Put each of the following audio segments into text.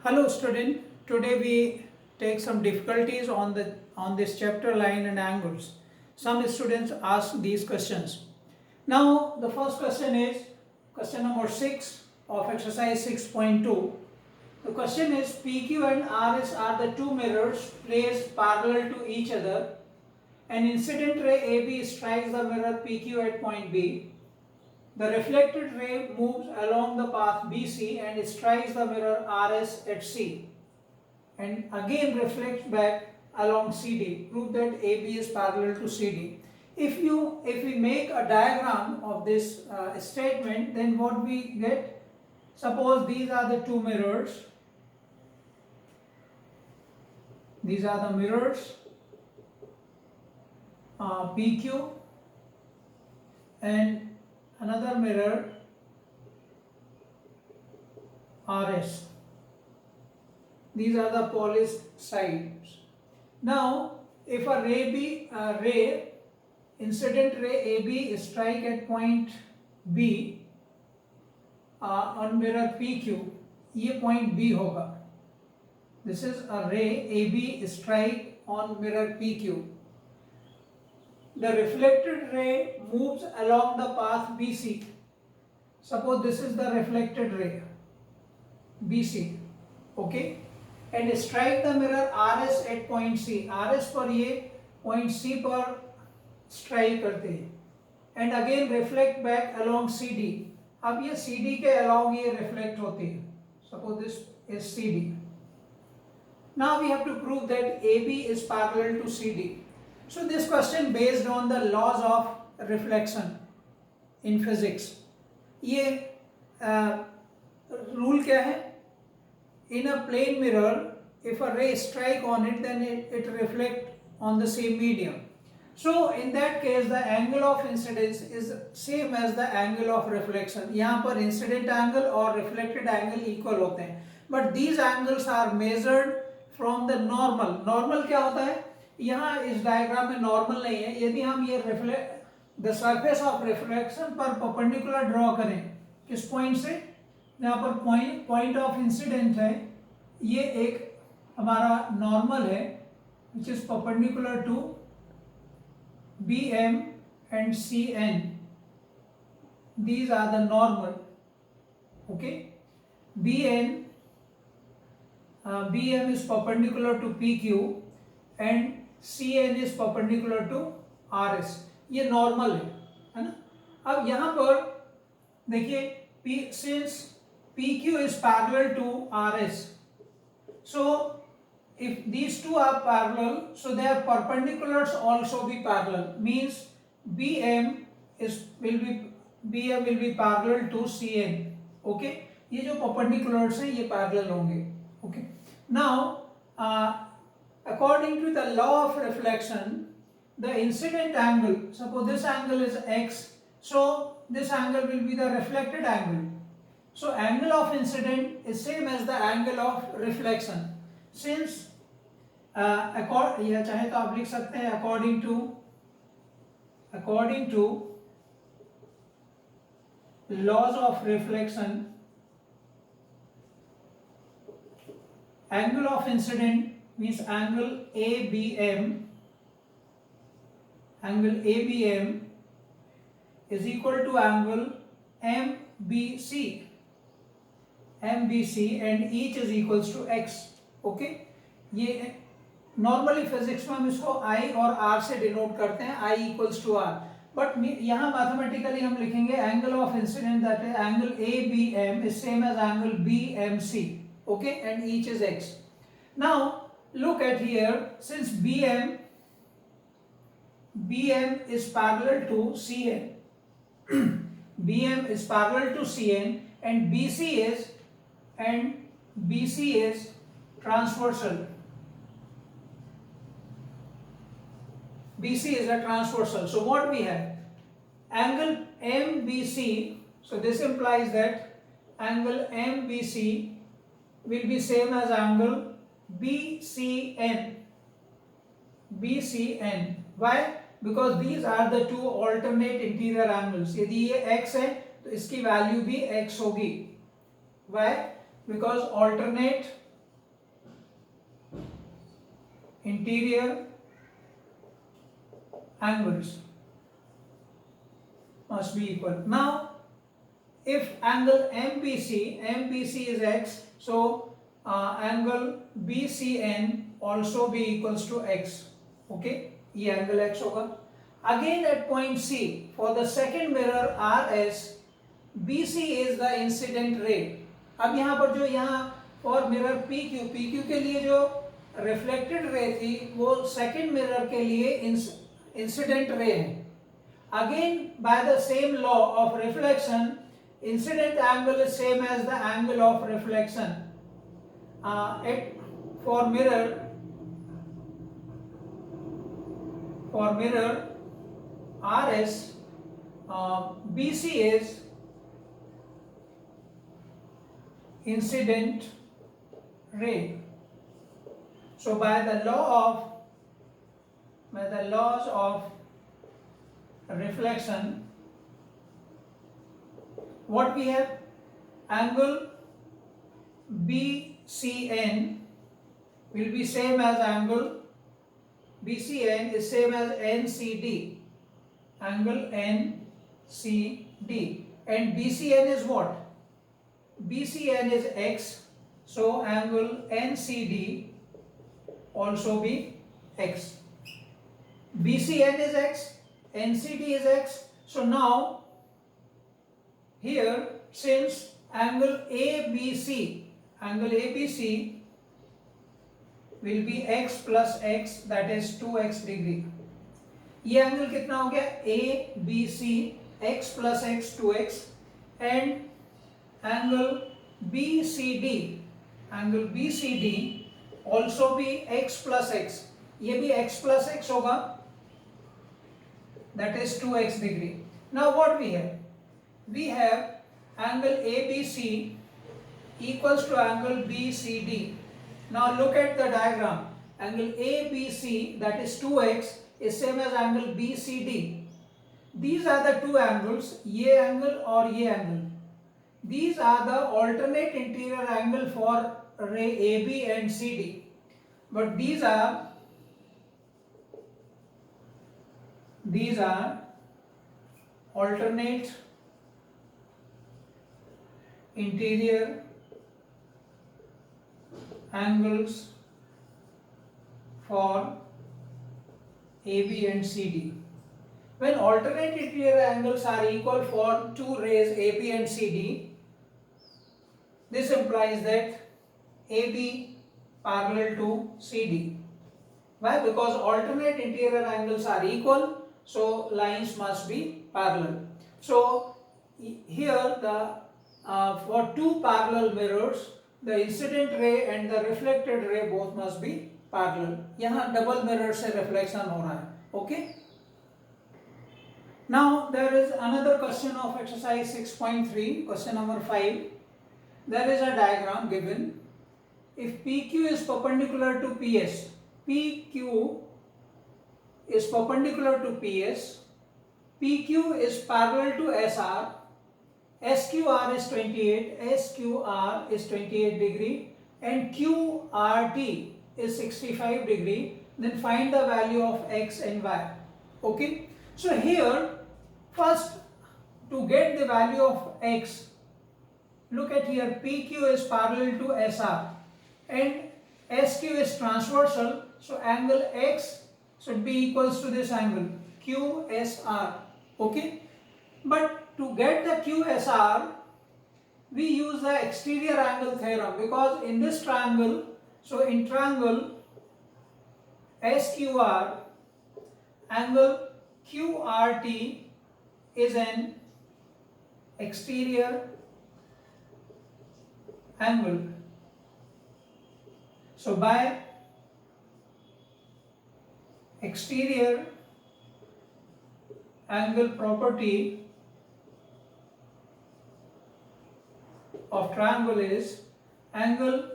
Hello student, today we take some difficulties on this chapter line and angles. Some students ask these questions. Now the first question is question number 6 of exercise 6.2. The question is PQ and RS are the two mirrors placed parallel to each other. An incident ray AB strikes the mirror PQ at point B. The reflected ray moves along the path BC and strikes the mirror RS at C and again reflects back along CD. Prove that AB is parallel to CD. If we make a diagram of this statement, then what we get? Suppose these are the two mirrors. These are the mirrors PQ and another mirror RS. These are the polished sides. Now, if a incident ray AB strike at point B on mirror PQ, ये point B होगा. This is a ray AB strike on mirror PQ. The reflected ray moves along the path BC. Suppose this is the reflected ray BC, okay, and strike the mirror RS at point C. RS पर ये point C पर strike करते हैं and again reflect back along CD. अब ये CD के along ये reflect होते हैं. Suppose this is CD. Now we have to prove that AB is parallel to CD. So this question based on the laws of reflection in physics. ये rule क्या है? In a plane mirror, if a ray strike on it, then it reflect on the same medium. So in that case, the angle of incidence is same as the angle of reflection. यहाँ पर incident angle और reflected angle equal होते हैं. But these angles are measured from the normal. Normal क्या होता है? यहाँ इस डायग्राम में नॉर्मल नहीं है. यदि हम ये द सरफेस ऑफ रिफ्लेक्शन पर परपेंडिकुलर ड्रॉ करें, किस पॉइंट से? यहाँ पर पॉइंट ऑफ इंसिडेंट है, ये एक हमारा नॉर्मल है which is perpendicular to BM and CN. These are the normal, okay. BM is perpendicular to PQ and CN is perpendicular to RS. ये नॉर्मल है ना. अब यहाँ पर देखिए since PQ is parallel to RS, so if these two are parallel, so their perpendiculars also be parallel. Means BM will be parallel to CN. Okay, ये जो perpendiculars हैं ये parallel होंगे. Okay. Now according to the law of reflection, the incident angle, suppose this angle is x, so this angle will be the reflected angle. So angle of incident is same as the angle of reflection. Since या चाहे तो आप लिख सकते हैं according to laws of reflection, angle of incident means angle ABM is equal to angle MBC and each is equals to x. Okay, ये normally physics में हम इसको I और R से डिनोट करते हैं, I equals to R. But यहाँ mathematically हम लिखेंगे angle of incidence, that is angle ABM is same as angle BMC, okay, and each is x. Now look at here, since BM is parallel to CN, BM is parallel to CN and BC is transversal. BC is a transversal. So what we have? Angle MBC. So this implies that angle MBC will be same as angle BCN. Why? Because these are the two alternate interior angles. यदि ये x है तो इसकी value भी x होगी. Why? Because alternate interior angles must be equal. Now, if angle MBC is x, so angle BCN also be equals to x. Okay, ये angle x होगा. Again at point C, for the second mirror RS, BC is the incident ray. अब यहाँ पर जो यहाँ for mirror PQ के लिए जो reflected ray थी वो second mirror के लिए incident ray है. Again, by the same law of reflection, incident angle is same as the angle of reflection. For mirror RS, BC is incident ray. So by the laws of reflection, what we have, angle BCN will be same as angle BCN is same as NCD, angle NCD, and BCN is what? BCN is x, so angle NCD also be x. BCN is x, NCD is x. So now here, since angle ABC will be x plus x, that is 2x degree. ये angle कितना हो गया? ABC x plus x 2x, and angle BCD also be x plus x. ये भी x plus x होगा, that is 2x degree. Now what we have? We have angle ABC equals to angle BCD. Now look at the diagram. Angle ABC, that is 2x, is same as angle BCD. These are the two angles, ये angle और ये angle. These are the alternate interior angle for ray AB and CD. But these are alternate interior angles for AB and CD. When alternate interior angles are equal for two rays AB and CD, this implies that AB parallel to CD. Why? Because alternate interior angles are equal, so lines must be parallel. So here for two parallel mirrors, the incident ray and the reflected ray both must be parallel. यहाँ double mirror से reflection हो रहा है. Okay. Now there is another question of exercise 6.3, question number 5. There is a diagram given. If PQ is perpendicular to PS, PQ is perpendicular to PS, PQ is parallel to SR, SQR is 28 degree, and QRT is 65 degree, then find the value of X and Y. Okay. So here, first to get the value of X, look at here, PQ is parallel to SR and SQ is transversal, so angle X should be equals to this angle QSR. Okay. But to get the QSR, we use the exterior angle theorem, because in this triangle, so in triangle SQR, angle QRT is an exterior angle. So by exterior angle property of triangle is angle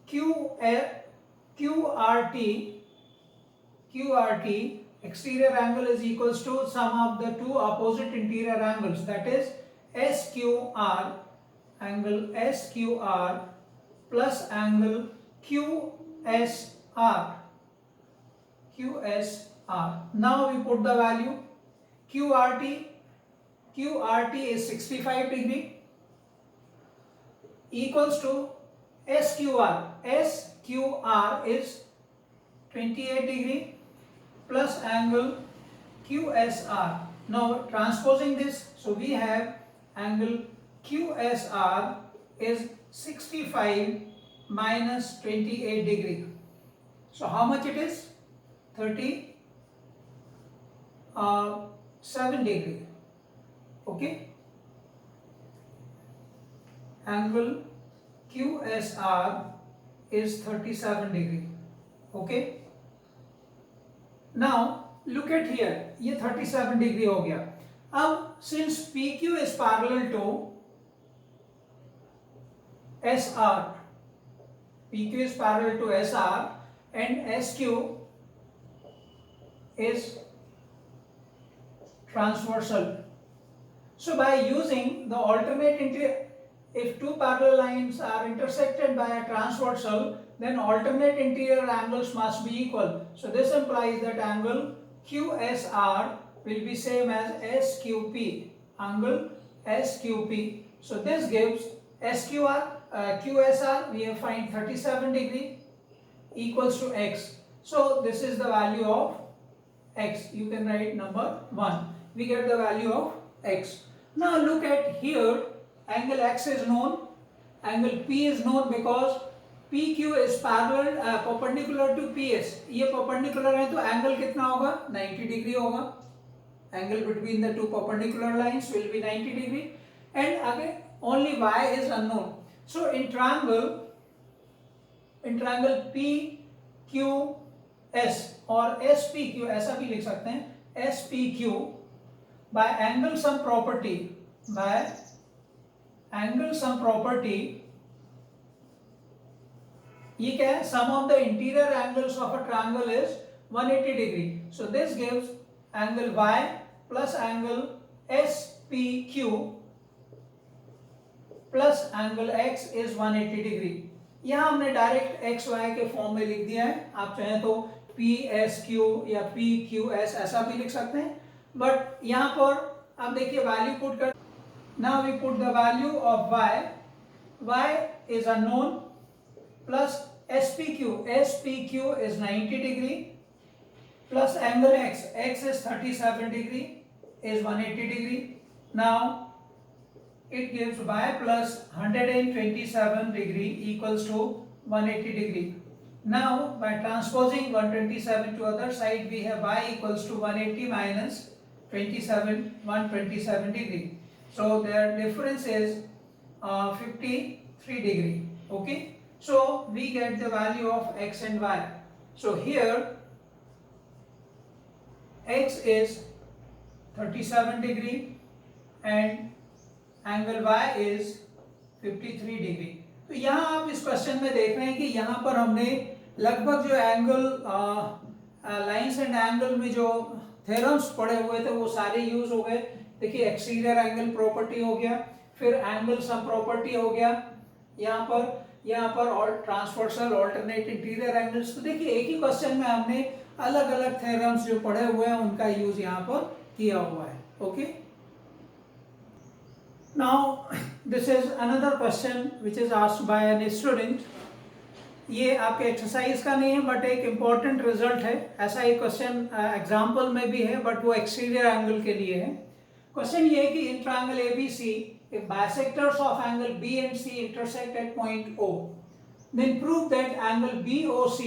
QRT, exterior angle is equals to sum of the two opposite interior angles, that is SQR, angle SQR plus angle QSR. QSR. Now we put the value. QRT is 65 degree equals to SQR. SQR is 28 degree plus angle QSR. Now transposing this, so we have angle QSR is 65 minus 28 degree. So how much it is? 37 degree. Okay. Angle QSR is 37 degree. Okay. Now look at here, ये 37 degree हो गया. अब since PQ is parallel to SR, PQ is parallel to SR and SQ is transversal. So by using the alternate interior, if two parallel lines are intersected by a transversal, then alternate interior angles must be equal. So this implies that angle QSR will be same as SQP, angle SQP. So this gives QSR, we have find 37 degree equals to X. So this is the value of X. You can write number 1. We get the value of X. Now look at here, angle X is known, angle P is known because PQ is parallel perpendicular to PS. ये perpendicular है तो angle कितना होगा? 90 degree होगा. Angle between the two perpendicular lines will be 90 degree. And again only Y is unknown. So in triangle PQS or SPQ, ऐसा भी लिख सकते हैं, SPQ by angle sum property, ये क्या है? Sum of the interior angles of a triangle is 180 degree. So this gives angle Y plus angle SPQ plus angle X is 180 degree. यहाँ हमने डायरेक्ट एक्स वाई के form में लिख दिया है. आप चाहें तो PSQ या PQS ऐसा भी लिख सकते हैं, बट यहाँ पर आप देखिए वैल्यू पुट कर. Now we put the value of y is unknown plus SPQ is 90 degree plus angle X is 37 degree is 180 degree. Now it gives y plus 127 degree equals to 180 degree. Now by transposing 127 to other side, we have y equals to 180 minus 127 degree. So their difference is 53 degree. Okay, so we get the value of X and Y. So here X is 37 degree and angle Y is 53 degree. तो यहाँ आप इस question में देख रहे हैं कि यहाँ पर हमने लगभग जो एंगल लाइंस एंड एंगल में जो थ्योरम्स पढ़े हुए थे वो सारे यूज हो गए. देखिए एक्सटीरियर एंगल प्रॉपर्टी हो गया, फिर एंगल सम प्रॉपर्टी हो गया, यहाँ पर और ट्रांसवर्सल ऑल्टरनेट इंटीरियर एंगल्स. तो देखिए एक ही क्वेश्चन में हमने अलग अलग थ्योरम्स जो पढ़े हुए हैं उनका यूज यहाँ पर किया हुआ है. Okay, now this is another question which is asked by an student. ये आपके एक्सरसाइज का नहीं है बट एक इम्पॉर्टेंट रिजल्ट है. ऐसा एक क्वेश्चन एग्जाम्पल में भी है बट वो एक्सटीरियर एंगल के लिए है. क्वेश्चन ये है कि इन triangle ABC if bisectors of angle B and C intersect at point O, then prove that angle BOC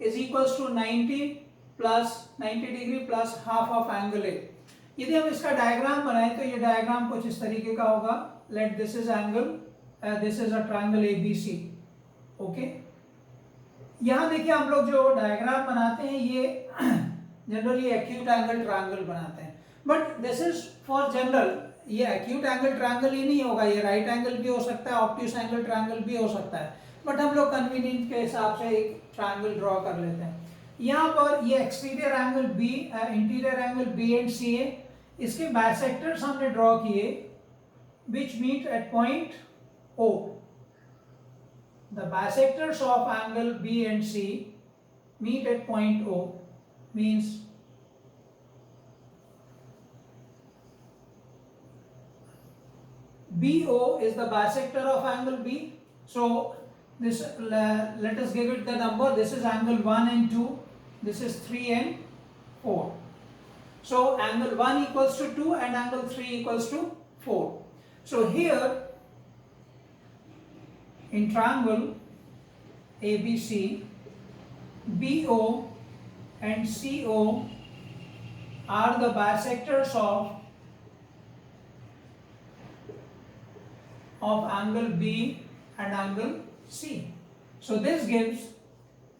is equals to 90 degree plus half of angle A. यदि हम इसका डायग्राम बनाएं तो ये डायग्राम कुछ इस तरीके का होगा. Let this is angle, this is a triangle ABC. Okay, यहाँ देखिए हम लोग जो डायग्राम बनाते हैं ये जनरली एक्यूट एंगल ट्रायंगल बनाते हैं, but this is for general. ये एक्यूट एंगल ट्रायंगल ही नहीं होगा, ये राइट एंगल भी हो सकता है, ऑब्ट्यूस एंगल ट्रायंगल भी हो सकता है, बट हम लोग कन्वीनियंट के हिसाब से एक ट्रायंगल ड्रॉ कर लेते हैं. यहाँ पर ये exterior angle B, interior angle B and C है. इसके बाइसेक्टर्स हमने ड्रॉ किए which meet at point O. The bisectors of angle B and C meet at point O. means BO is the bisector of angle B. So this let us give it the number. This is angle 1 and 2. This is 3 and 4. So angle 1 equals to 2 and angle 3 equals to 4. So here in triangle ABC, BO and CO are the bisectors of angle B and angle C. So this gives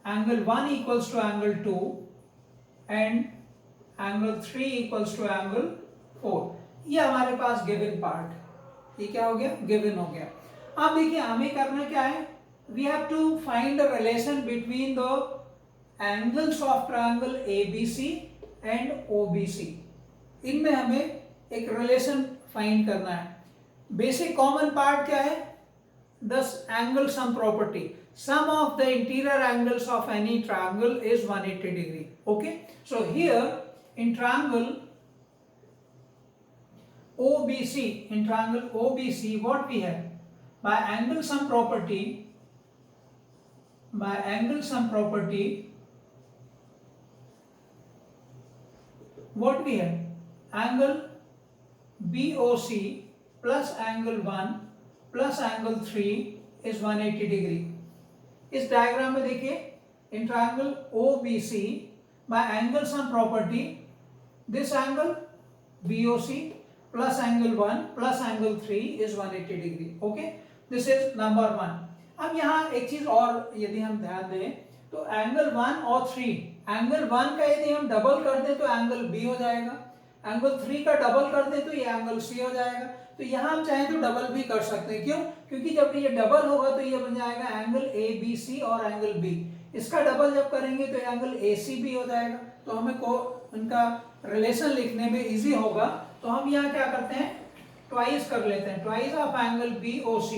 angle 1 equals to angle 2 and angle 3 equals to angle 4. ये हमारे पास given part, ये क्या हो गया, given हो गया. अब देखिए हमें करना क्या है, we have to find the relation between the angles of triangle ABC and OBC. इनमें हमें एक रिलेशन फाइंड करना है. बेसिक कॉमन पार्ट क्या है, दस angle sum property. Sum of the interior angles of any triangle is 180 degree. Okay, so here in triangle OBC, what we have, by angle sum property, what we have, angle BOC plus angle 1 plus angle 3 is 180 degree. इस diagram में देखिए, in triangle OBC bye angle sum property, this angle BOC plus angle 1 plus angle 3 is 180 degree. Okay, this is number 1. अब यहाँ एक चीज और यदि हम ध्यान दें तो एंगल 1 और 3, एंगल 1 का यदि हम डबल कर दें तो एंगल B हो जाएगा, एंगल 3 का डबल कर दें तो ये एंगल C हो जाएगा. तो यहाँ हम चाहें तो डबल भी कर सकते हैं. क्यों? क्योंकि जब ये डबल होगा तो ये बन जाएगा एंगल ABC और एंगल B. इसका डबल जब करेंगे तो एंगल ACB हो जाएगा. तो हमें को इनका रिलेशन लिखने में इजी होगा. तो हम यहाँ क्या करते हैं, ट्वाइस कर लेते हैं. Twice of angle BOC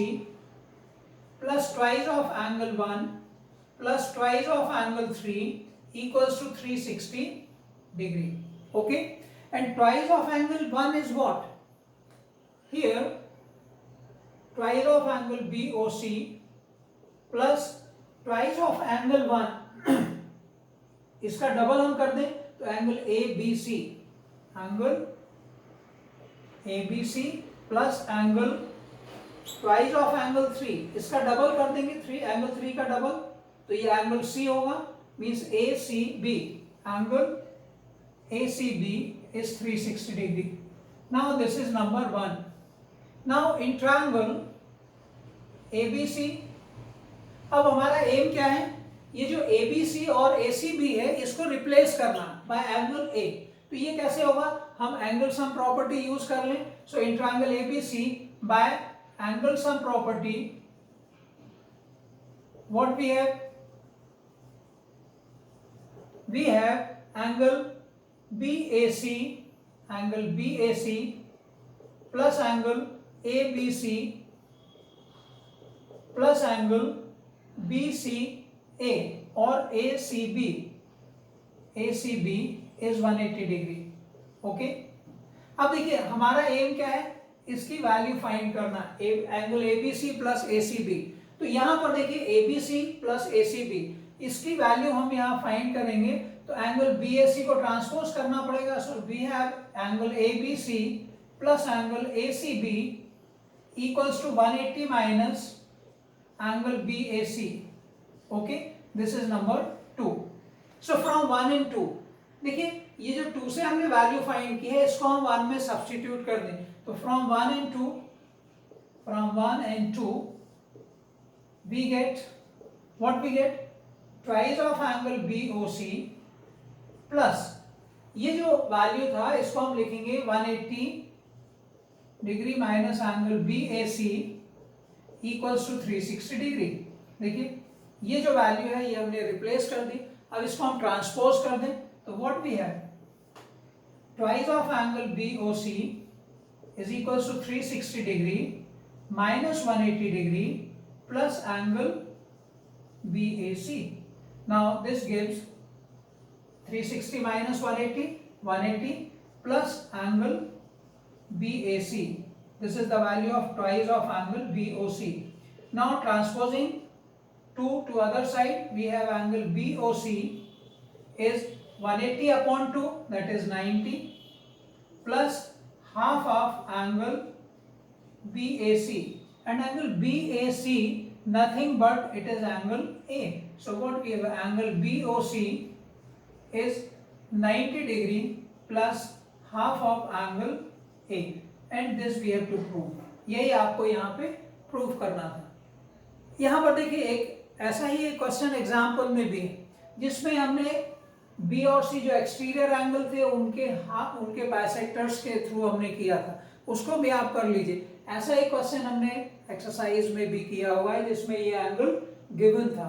plus twice of angle 1 plus twice of angle 3 equals to 360 degree. Okay, and twice of angle 1 is what, here twice of angle BOC plus twice of angle 1 इसका double हम कर दें तो angle ABC, angle ABC plus angle twice of angle 3 इसका double कर देंगे, 3 angle 3 का double तो ये एंगल C होगा, means ACB, angle ACB is 360 degree. Now this is number 1. Now in triangle ABC, अब हमारा एम क्या है, ये जो ABC और ACB है इसको रिप्लेस करना बाय एंगल A. तो ये कैसे होगा, हम एंगल सम प्रॉपर्टी यूज कर लें. So in triangle ABC by angle sum property what we have angle BAC plus angle ABC plus angle BCA और ACB is 180 डिग्री. ओके, अब देखिए हमारा एम क्या है, इसकी वैल्यू फाइंड करना, एंगल ABC प्लस ACB. तो यहां पर देखिए ABC प्लस ACB, इसकी वैल्यू हम यहां फाइंड करेंगे तो एंगल BAC को ट्रांसपोज करना पड़ेगा. So we have angle ABC plus angle ACB equals to 180 minus angle BAC. Okay, this is number 2. So from 1 and 2, देखिए ये जो 2 से हमने वैल्यू फाइंड की है इसको हम 1 में सब्स्टिट्यूट कर दें. तो from 1 and 2 we get twice of angle BOC plus ये जो वैल्यू था इसको हम लिखेंगे 180 degree minus angle BAC equals to 360 degree. देखिए ये जो वैल्यू है ये हमने रिप्लेस कर दी. अब इसको हम ट्रांसपोज कर दें तो what we have, twice of angle BOC is equals to 360 degree minus 180 degree plus angle BAC. Now this gives 360 minus 180, 180 plus angle BAC. This is the value of twice of angle BOC. Now transposing 2 to other side, we have angle BOC is 180 upon 2, that is 90, plus half of angle BAC, and angle BAC nothing but it is angle A. So what we have, angle BOC is 90 degree plus half of angle A, and this we have to prove. यही आपको यहाँ पे prove करना था. यहाँ पर देखिए एक ऐसा ही एक क्वेश्चन एग्जाम्पल में भी है जिसमें हमने बी और सी जो एक्सटीरियर एंगल थे उनके बाइसेक्टर्स के थ्रू हमने किया था, उसको भी आप कर लीजिए. ऐसा एक क्वेश्चन हमने एक्सरसाइज में भी किया हुआ है जिसमें ये एंगल गिवन था,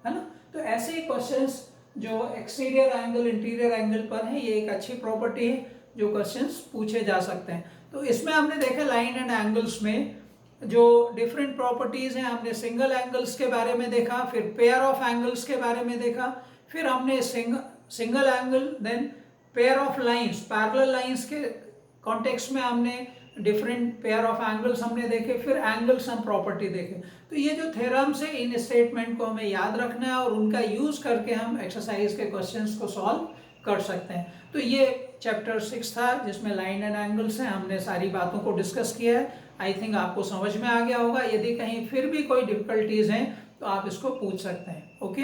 है ना. तो ऐसे ही क्वेश्चंस जो एक्सटीरियर एंगल इंटीरियर एंगल पर है, ये एक अच्छी प्रॉपर्टी है जो क्वेश्चंस पूछे जा सकते हैं. तो इसमें हमने देखा लाइन एंड एंगल्स में जो डिफरेंट प्रॉपर्टीज हैं, हमने सिंगल एंगल्स के बारे में देखा, फिर पेयर ऑफ एंगल्स के बारे में देखा, फिर हमने single angle then pair of lines parallel lines के कॉन्टेक्स्ट में हमने डिफरेंट पेयर ऑफ एंगल्स हमने देखे, फिर एंगल सम प्रॉपर्टी देखे. तो ये जो थ्योरम्स है इन स्टेटमेंट को हमें याद रखना है और उनका यूज करके हम एक्सरसाइज के क्वेश्चंस को सॉल्व कर सकते हैं. तो ये चैप्टर 6 था जिसमें लाइन एंड एंगल्स हैं, हमने सारी बातों को डिस्कस किया है. आई थिंक आपको समझ में आ गया होगा. यदि कहीं फिर भी कोई डिफिकल्टीज हैं तो आप इसको पूछ सकते हैं. ओके.